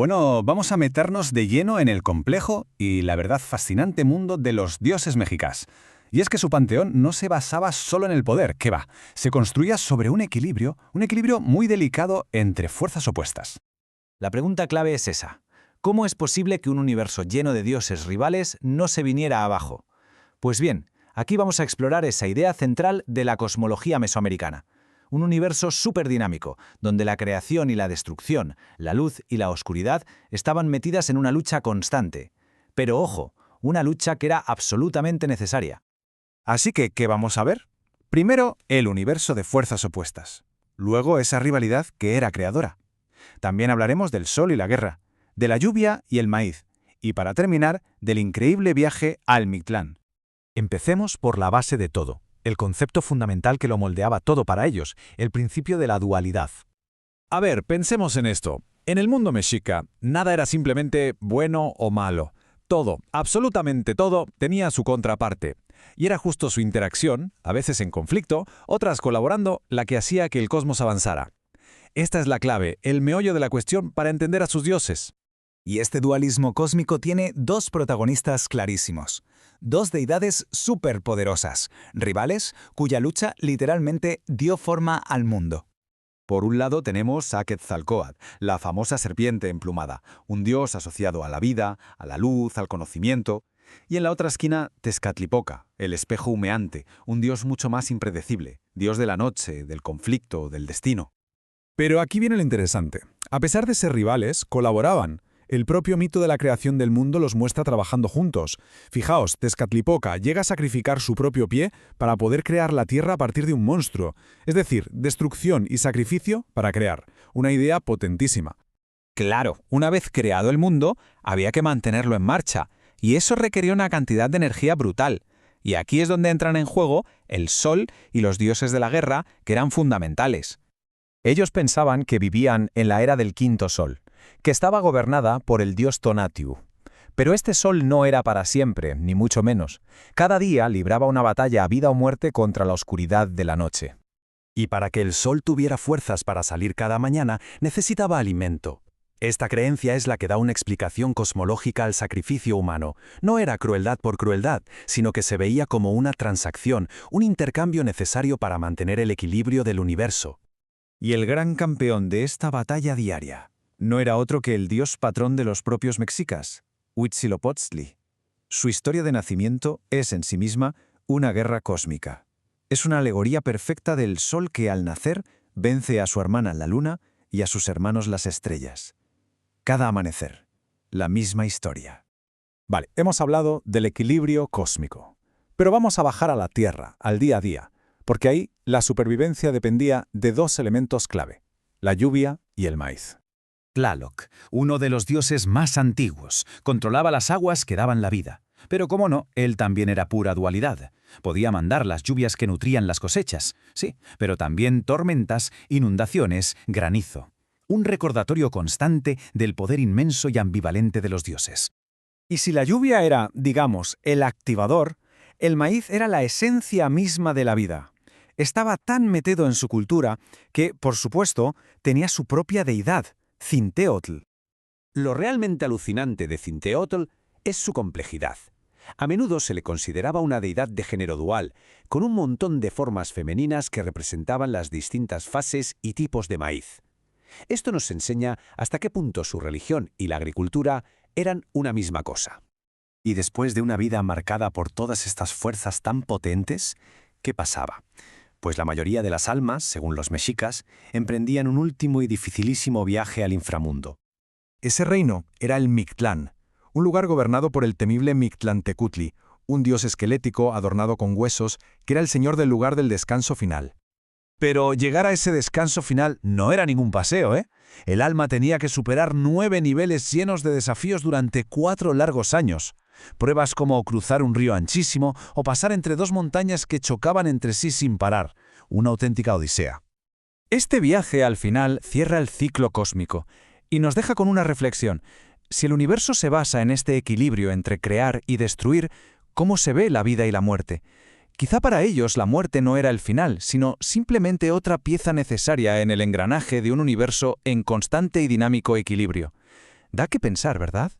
Bueno, vamos a meternos de lleno en el complejo y la verdad fascinante mundo de los dioses mexicas. Y es que su panteón no se basaba solo en el poder, que va, se construía sobre un equilibrio muy delicado entre fuerzas opuestas. La pregunta clave es esa. ¿Cómo es posible que un universo lleno de dioses rivales no se viniera abajo? Pues bien, aquí vamos a explorar esa idea central de la cosmología mesoamericana. Un universo superdinámico, donde la creación y la destrucción, la luz y la oscuridad estaban metidas en una lucha constante. Pero ojo, una lucha que era absolutamente necesaria. Así que, ¿qué vamos a ver? Primero, el universo de fuerzas opuestas. Luego, esa rivalidad que era creadora. También hablaremos del sol y la guerra, de la lluvia y el maíz, y para terminar, del increíble viaje al Mictlán. Empecemos por la base de todo, el concepto fundamental que lo moldeaba todo para ellos, el principio de la dualidad. A ver, pensemos en esto. En el mundo mexica, nada era simplemente bueno o malo. Todo, absolutamente todo, tenía su contraparte. Y era justo su interacción, a veces en conflicto, otras colaborando, la que hacía que el cosmos avanzara. Esta es la clave, el meollo de la cuestión para entender a sus dioses. Y este dualismo cósmico tiene dos protagonistas clarísimos. Dos deidades superpoderosas, rivales cuya lucha literalmente dio forma al mundo. Por un lado tenemos a Quetzalcóatl, la famosa serpiente emplumada, un dios asociado a la vida, a la luz, al conocimiento. Y en la otra esquina, Tezcatlipoca, el espejo humeante, un dios mucho más impredecible, dios de la noche, del conflicto, del destino. Pero aquí viene lo interesante. A pesar de ser rivales, colaboraban. El propio mito de la creación del mundo los muestra trabajando juntos. Fijaos, Tezcatlipoca llega a sacrificar su propio pie para poder crear la tierra a partir de un monstruo. Es decir, destrucción y sacrificio para crear. Una idea potentísima. Claro, una vez creado el mundo, había que mantenerlo en marcha, y eso requería una cantidad de energía brutal. Y aquí es donde entran en juego el sol y los dioses de la guerra, que eran fundamentales. Ellos pensaban que vivían en la era del quinto sol, que estaba gobernada por el dios Tonatiuh. Pero este sol no era para siempre, ni mucho menos. Cada día libraba una batalla a vida o muerte contra la oscuridad de la noche. Y para que el sol tuviera fuerzas para salir cada mañana, necesitaba alimento. Esta creencia es la que da una explicación cosmológica al sacrificio humano. No era crueldad por crueldad, sino que se veía como una transacción, un intercambio necesario para mantener el equilibrio del universo. Y el gran campeón de esta batalla diaria no era otro que el dios patrón de los propios mexicas, Huitzilopochtli. Su historia de nacimiento es en sí misma una guerra cósmica. Es una alegoría perfecta del sol que al nacer vence a su hermana la luna y a sus hermanos las estrellas. Cada amanecer, la misma historia. Vale, hemos hablado del equilibrio cósmico. Pero vamos a bajar a la Tierra, al día a día, porque ahí la supervivencia dependía de dos elementos clave, la lluvia y el maíz. Tlaloc, uno de los dioses más antiguos, controlaba las aguas que daban la vida. Pero cómo no, él también era pura dualidad. Podía mandar las lluvias que nutrían las cosechas, sí, pero también tormentas, inundaciones, granizo. Un recordatorio constante del poder inmenso y ambivalente de los dioses. Y si la lluvia era, digamos, el activador, el maíz era la esencia misma de la vida. Estaba tan metido en su cultura que, por supuesto, tenía su propia deidad, Zinteotl. Lo realmente alucinante de Zinteotl es su complejidad. A menudo se le consideraba una deidad de género dual, con un montón de formas femeninas que representaban las distintas fases y tipos de maíz. Esto nos enseña hasta qué punto su religión y la agricultura eran una misma cosa. Y después de una vida marcada por todas estas fuerzas tan potentes, ¿qué pasaba? Pues la mayoría de las almas, según los mexicas, emprendían un último y dificilísimo viaje al inframundo. Ese reino era el Mictlán, un lugar gobernado por el temible Mictlantecutli, un dios esquelético adornado con huesos que era el señor del lugar del descanso final. Pero llegar a ese descanso final no era ningún paseo, ¿eh? El alma tenía que superar 9 niveles llenos de desafíos durante 4 largos años. Pruebas como cruzar un río anchísimo o pasar entre 2 montañas que chocaban entre sí sin parar. Una auténtica odisea. Este viaje, al final, cierra el ciclo cósmico y nos deja con una reflexión. Si el universo se basa en este equilibrio entre crear y destruir, ¿cómo se ve la vida y la muerte? Quizá para ellos la muerte no era el final, sino simplemente otra pieza necesaria en el engranaje de un universo en constante y dinámico equilibrio. Da que pensar, ¿verdad?